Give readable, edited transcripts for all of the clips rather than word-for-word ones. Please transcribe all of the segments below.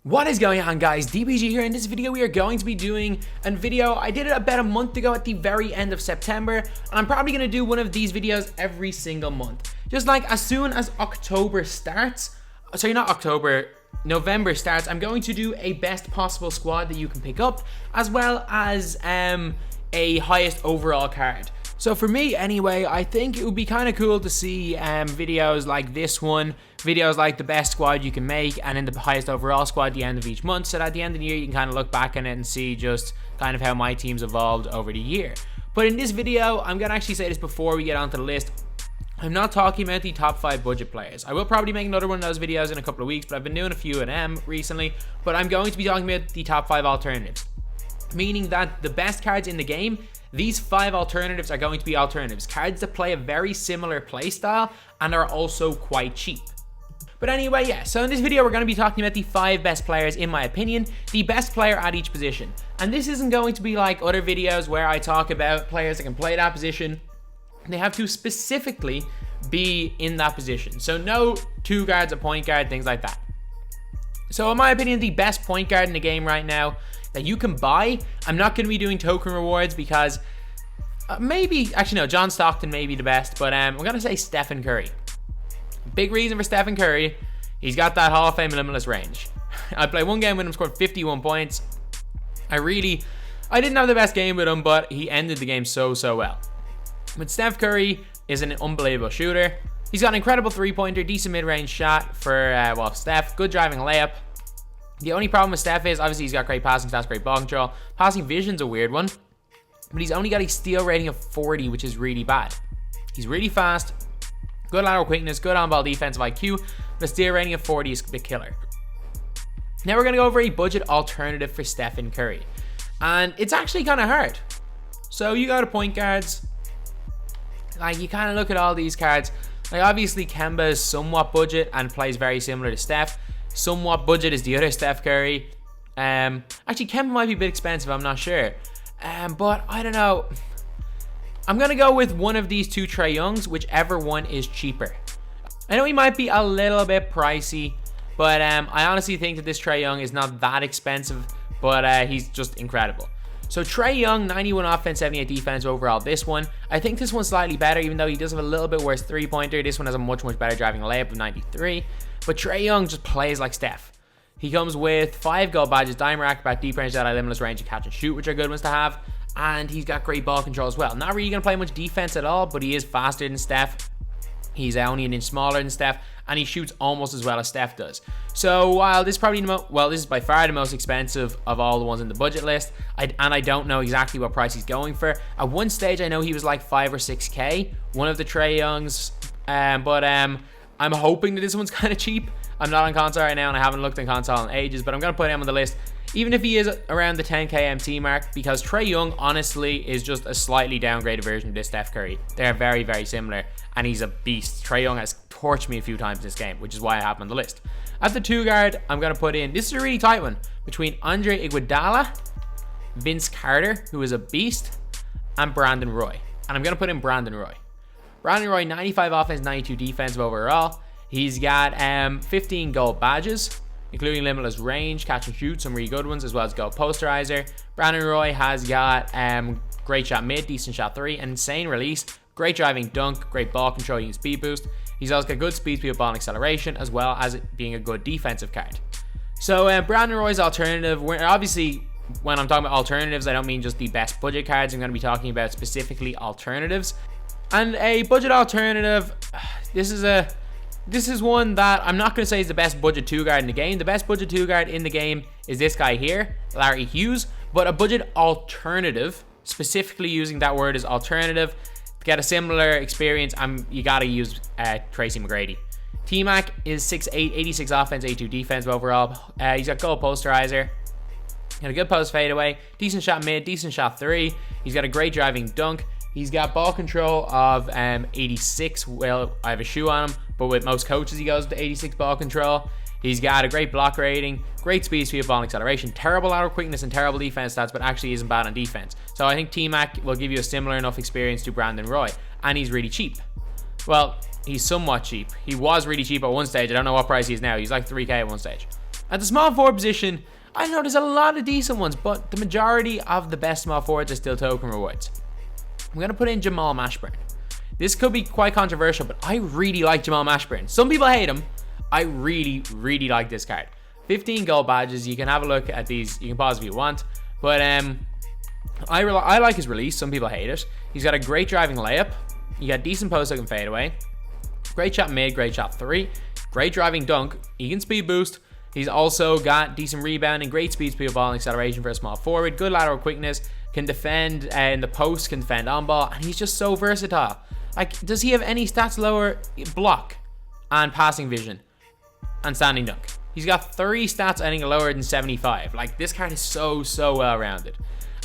What is going on, guys? DBG here. In this video we are going to be doing a video I did it about a month ago at the very end of September, and I'm probably going to do one of these videos every single month. Just like as soon as October starts, sorry, not October, November starts, I'm going to do a best possible squad that you can pick up, as well as a highest overall card. So for me anyway, I think it would be kind of cool to see videos like this one, videos like the best squad you can make, and in the highest overall squad at the end of each month, so that at the end of the year you can kind of look back on it and see just kind of how my team's evolved over the year. But in this video, I'm going to actually say this before we get onto the list, I'm not talking about the top 5 budget players. I will probably make another one of those videos in a couple of weeks, but I've been doing a few of them recently. But I'm going to be talking about the top 5 alternatives, meaning that the best cards in the game, these 5 alternatives are going to be alternatives. Cards that play a very similar playstyle and are also quite cheap. But anyway, yeah, so in this video we're going to be talking about the 5 best players, in my opinion, the best player at each position. And this isn't going to be like other videos where I talk about players that can play that position. They have to specifically be in that position. So no 2 guards, a point guard, things like that. So in my opinion, the best point guard in the game right now that you can buy, I'm not going to be doing token rewards because maybe, actually no, John Stockton may be the best, but I'm going to say Stephen Curry. Big reason for Stephen Curry, he's got that Hall of Fame limitless range. I played one game with him, scored 51 points. I didn't have the best game with him, but he ended the game so well. But Steph Curry is an unbelievable shooter. He's got an incredible three-pointer, decent mid-range shot for Steph, good driving layup. The only problem with Steph is, obviously, he's got great passing stats, great ball control. Passing vision's a weird one, but he's only got a steal rating of 40, which is really bad. He's really fast, good lateral quickness, good on-ball defensive IQ, but a steal rating of 40 is a bit killer. Now we're going to go over a budget alternative for Stephen Curry, and it's actually kind of hard. So you go to point guards, like you kind of look at all these cards. Like obviously Kemba is somewhat budget and plays very similar to Steph. Somewhat budget is the other Steph Curry. Actually Kemba might be a bit expensive, I'm not sure. But I don't know. I'm going to go with one of these 2 Trey Youngs, whichever one is cheaper. I know he might be a little bit pricey, but I honestly think that this Trey Young is not that expensive, but he's just incredible. So Trey Young, 91 offense, 78 defense overall. This one, I think this one's slightly better, even though he does have a little bit worse three-pointer. This one has a much better driving layup of 93. But Trey Young just plays like Steph. He comes with 5 gold badges, diamond acrobat, deep range, Jedi, limitless range, and catch and shoot, which are good ones to have. And he's got great ball control as well. Not really going to play much defense at all, but he is faster than Steph. He's only an inch smaller than Steph, and he shoots almost as well as Steph does. So while this is probably this is by far the most expensive of all the ones in the budget list, and I don't know exactly what price he's going for. At one stage, I know he was like 5 or 6K, one of the Trey Youngs, but I'm hoping that this one's kind of cheap. I'm not on console right now, and I haven't looked on console in ages, but I'm going to put him on the list, even if he is around the 10K MT mark, because Trey Young, honestly, is just a slightly downgraded version of this Steph Curry. They're very similar, and he's a beast. Trey Young has torched me a few times in this game, which is why I have him on the list. At the 2 guard, I'm going to put in, this is a really tight one, between Andre Iguodala, Vince Carter, who is a beast, and Brandon Roy. And I'm going to put in Brandon Roy. Brandon Roy, 95 offense, 92 defensive overall. He's got 15 gold badges, including limitless range, catch and shoot, some really good ones, as well as gold posterizer. Brandon Roy has got great shot mid, decent shot 3, an insane release, great driving dunk, great ball control using speed boost. He's also got good speed, ball and acceleration, as well as it being a good defensive card. So Brandon Roy's alternative, obviously when I'm talking about alternatives, I don't mean just the best budget cards. I'm going to be talking about specifically alternatives. And a budget alternative, this is one that I'm not going to say is the best budget 2 guard in the game. The best budget 2 guard in the game is this guy here, Larry Hughes. But a budget alternative, specifically using that word as alternative, to get a similar experience, you got to use Tracy McGrady. T-Mac is 6'8", 86 offense, 82 defense overall. He's got gold posterizer, got a good post fadeaway, decent shot mid, decent shot 3. He's got a great driving dunk. He's got ball control of 86. Well, I have a shoe on him, but with most coaches he goes to 86 ball control. He's got a great block rating, great speed, ball and acceleration, terrible lateral quickness and terrible defense stats, but actually isn't bad on defense. So I think T-Mac will give you a similar enough experience to Brandon Roy, and he's really cheap. Well, he's somewhat cheap. He was really cheap at one stage. I don't know what price he is now. He's like 3K at one stage. At the small forward position, I know there's a lot of decent ones, but the majority of the best small forwards are still token rewards. I'm going to put in Jamal Mashburn. This could be quite controversial, but I really like Jamal Mashburn. Some people hate him. I really, really like this card. 15 gold badges. You can have a look at these. You can pause if you want. But I like his release. Some people hate it. He's got a great driving layup. You got decent post hook and fadeaway. Great shot mid, great shot 3. Great driving dunk. He can speed boost. He's also got decent rebounding, great speed, ball, and acceleration for a small forward. Good lateral quickness. Can defend in the post, can defend on ball. And he's just so versatile. Like, does he have any stats lower? Block and passing vision and standing dunk. He's got 3 stats I think lower than 75. Like, this card is so well rounded.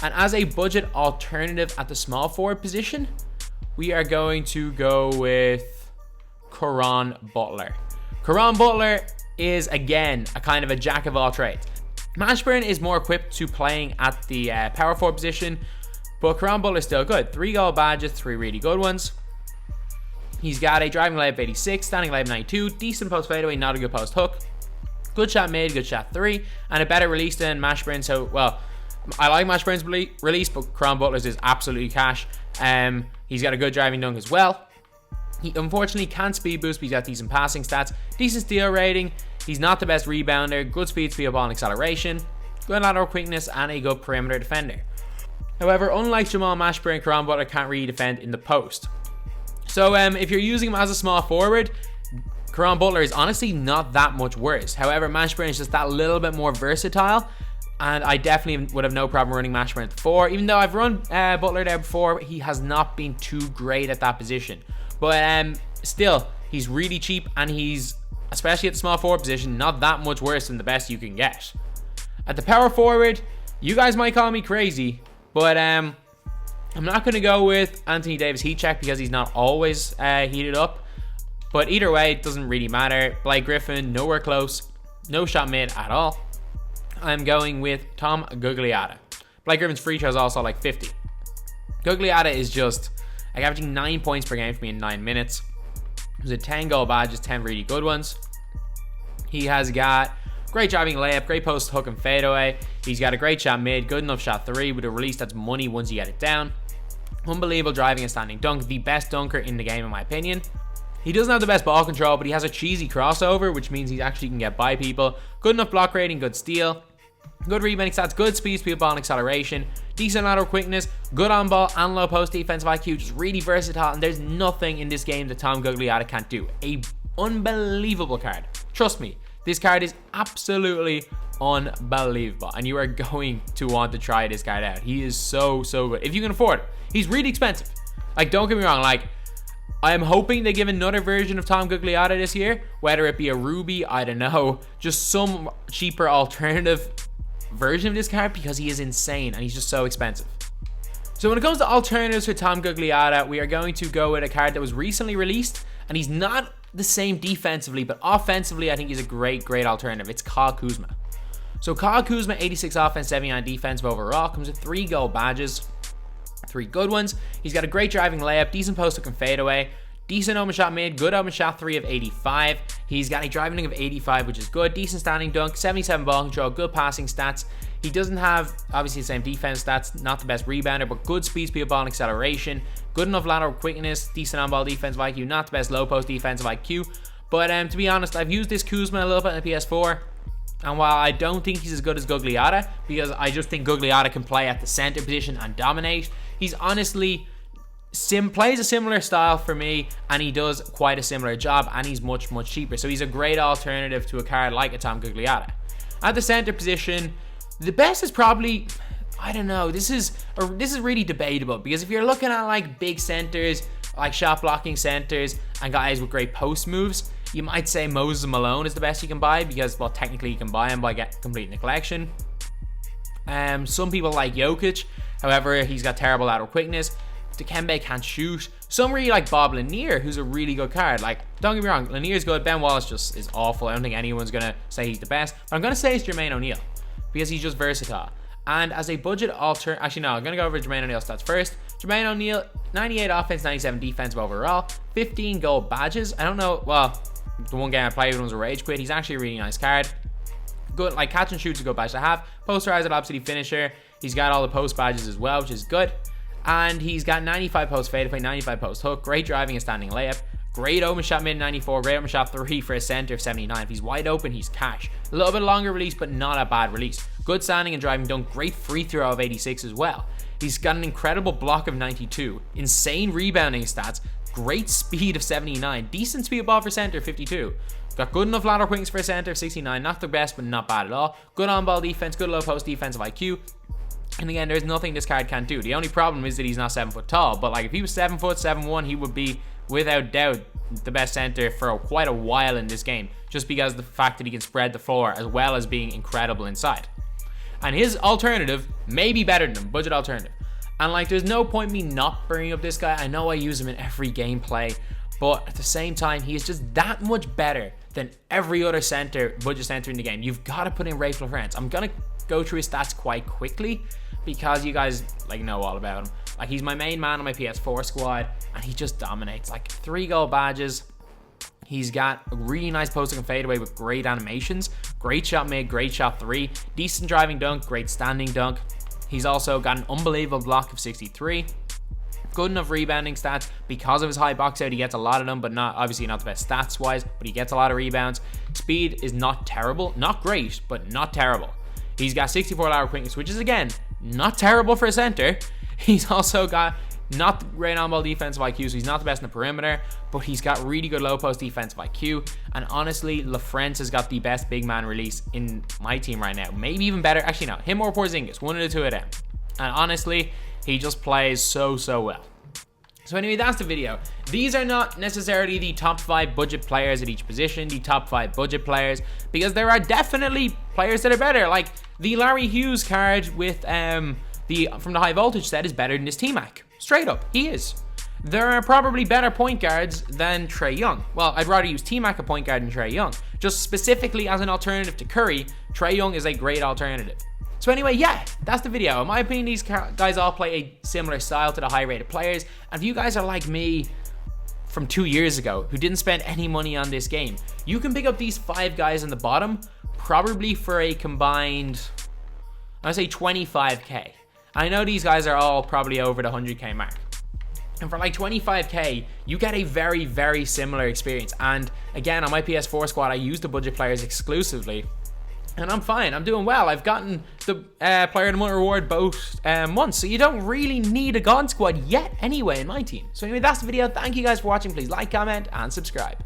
And as a budget alternative at the small forward position, we are going to go with Caron Butler. Caron Butler is, again, a kind of a jack of all trades. Mashburn is more equipped to playing at the power forward position, but Caron Butler is still good. 3 gold badges, 3 really good ones. He's got a driving layup 86, standing layup 92, decent post fadeaway, not a good post hook. Good shot mid, good shot 3, and a better release than Mashburn. So, well, I like Mashburn's release, but Caron Butler's is absolutely cash. He's got a good driving dunk as well. He unfortunately can't speed boost, but he's got decent passing stats, decent steal rating. He's not the best rebounder, good speed, ball, and acceleration, good lateral quickness, and a good perimeter defender. However, unlike Jamal Mashburn, Caron Butler can't really defend in the post. So if you're using him as a small forward, Caron Butler is honestly not that much worse. However, Mashburn is just that little bit more versatile, and I definitely would have no problem running Mashburn at the 4. Even though I've run Butler there before, he has not been too great at that position. But still, he's really cheap, and he's, especially at the small forward position, not that much worse than the best you can get. At the power forward, you guys might call me crazy, but I'm not going to go with Anthony Davis heat check because he's not always heated up. But either way, it doesn't really matter. Blake Griffin, nowhere close. No shot mid at all. I'm going with Tom Gugliotta. Blake Griffin's free throw is also like 50. Gugliotta is just like averaging 9 points per game for me in 9 minutes. There's a 10 goal badges, 10 really good ones. He has got great driving layup, great post hook and fadeaway. He's got a great shot mid, good enough shot 3 with a release that's money once you get it down. Unbelievable driving and standing dunk, the best dunker in the game in my opinion. He doesn't have the best ball control, but he has a cheesy crossover, which means he actually can get by people. Good enough block rating, good steal, good rebounding stats, good speed, ball, and acceleration, decent lateral quickness, good on ball and low post defensive IQ, just really versatile, and there's nothing in this game that Tom Gugliotta can't do. A unbelievable card. Trust me, this card is absolutely unbelievable, and you are going to want to try this card out. He is so good. If you can afford it. He's really expensive. Like, don't get me wrong, like, I am hoping they give another version of Tom Gugliotta this year, whether it be a Ruby, I don't know, just some cheaper alternative version of this card, because he is insane and he's just so expensive. So when it comes to alternatives for Tom Gugliotta, we are going to go with a card that was recently released, and he's not the same defensively, but offensively I think he's a great alternative. It's Koosman. So Koosman, 86 offense, 79 defensive overall, comes with 3 gold badges, 3 good ones. He's got a great driving layup, decent post hook and fadeaway, decent open shot mid, good open shot 3 of 85. He's got a driving dunk of 85, which is good. Decent standing dunk, 77 ball control, good passing stats. He doesn't have, obviously, the same defense stats, not the best rebounder, but good speed, ball, and acceleration. Good enough lateral quickness, decent on-ball defensive IQ, not the best low-post defensive IQ. But to be honest, I've used this Koosman a little bit on the PS4. And while I don't think he's as good as Gugliotta, because I just think Gugliotta can play at the center position and dominate, he's honestly plays a similar style for me, and he does quite a similar job, and he's much cheaper. So he's a great alternative to a card like a Tom Gugliotta. At the center position, the best is probably, I don't know, this is really debatable, because if you're looking at like big centers, like shot blocking centers and guys with great post moves, you might say Moses Malone is the best you can buy, because, well, technically you can buy him by completing the collection. Some people like Jokic, however, he's got terrible lateral quickness. Dikembe can't shoot. Some really like Bob Lanier, who's a really good card. Like, don't get me wrong, Lanier's good. Ben Wallace just is awful. I don't think anyone's gonna say he's the best, but I'm gonna say it's Jermaine ONeal, because he's just versatile. And as a budget actually no, I'm gonna go over Jermaine ONeal stats first. Jermaine ONeal, 98 offense, 97 defensive overall, 15 gold badges. I don't know, well, the one game I played with was a rage quit. He's actually a really nice card. good, like catch and shoot's a good badge to have. Posterizer obviously finisher. He's got all the post badges as well, which is good. And he's got 95 post fadeaway, 95 post hook, great driving and standing layup, great open shot mid 94, great open shot 3 for a center of 79. If he's wide open, he's cash. A little bit longer release, but not a bad release. Good standing and driving dunk, great free throw of 86 as well. He's got an incredible block of 92, insane rebounding stats, great speed of 79, decent speed ball for center 52. Got good enough lateral quickness for a center of 69, not the best, but not bad at all. Good on-ball defense, good low post defensive IQ. And again, there's nothing this card can't do. The only problem is that he's not 7 foot tall, but like if he was 7 foot, 7'1", he would be without doubt the best center for quite a while in this game, just because of the fact that he can spread the floor as well as being incredible inside. And his alternative may be better than him, budget alternative. And like, there's no point me not bringing up this guy. I know I use him in every gameplay, but at the same time, he is just that much better than every other center, budget center in the game. You've got to put in Raef LaFrentz. I'm gonna go through his stats quite quickly because you guys like know all about him. Like, he's my main man on my PS4 squad, and he just dominates. Like, 3 gold badges. He's got a really nice posting and fadeaway with great animations, great shot mid, great shot 3, decent driving dunk, great standing dunk. He's also got an unbelievable block of 63. Good enough rebounding stats. Because of his high box out, he gets a lot of them, but not obviously not the best stats wise, but he gets a lot of rebounds. Speed is not terrible, not great, but not terrible. He's got 64 lateral quickness, which is again not terrible for a center. He's also got not great on-ball defensive IQ, so he's not the best in the perimeter, but he's got really good low post defensive IQ. And honestly, LaFrentz has got the best big man release in my team right now. Maybe even better. Actually, no, him or Porzingis, one of the two of them. And honestly, he just plays so well. So anyway, that's the video. These are not necessarily the top 5 budget players at each position, the top 5 budget players, because there are definitely players that are better. Like the Larry Hughes card with from the high voltage set is better than this T-Mac. Straight up, he is. There are probably better point guards than Trey Young. Well, I'd rather use T-Mac a point guard than Trey Young. Just specifically as an alternative to Curry, Trey Young is a great alternative. So anyway, yeah, that's the video. In my opinion, these guys all play a similar style to the high-rated players. And if you guys are like me from 2 years ago who didn't spend any money on this game, you can pick up these 5 guys on the bottom probably for a combined, I'd say 25k. I know these guys are all probably over the 100k mark. And for like 25k, you get a very similar experience. And again, on my PS4 squad, I use the budget players exclusively. And I'm fine, I'm doing well. I've gotten the player of the month reward both months. So you don't really need a God squad yet anyway in my team. So anyway, that's the video. Thank you guys for watching. Please like, comment, and subscribe.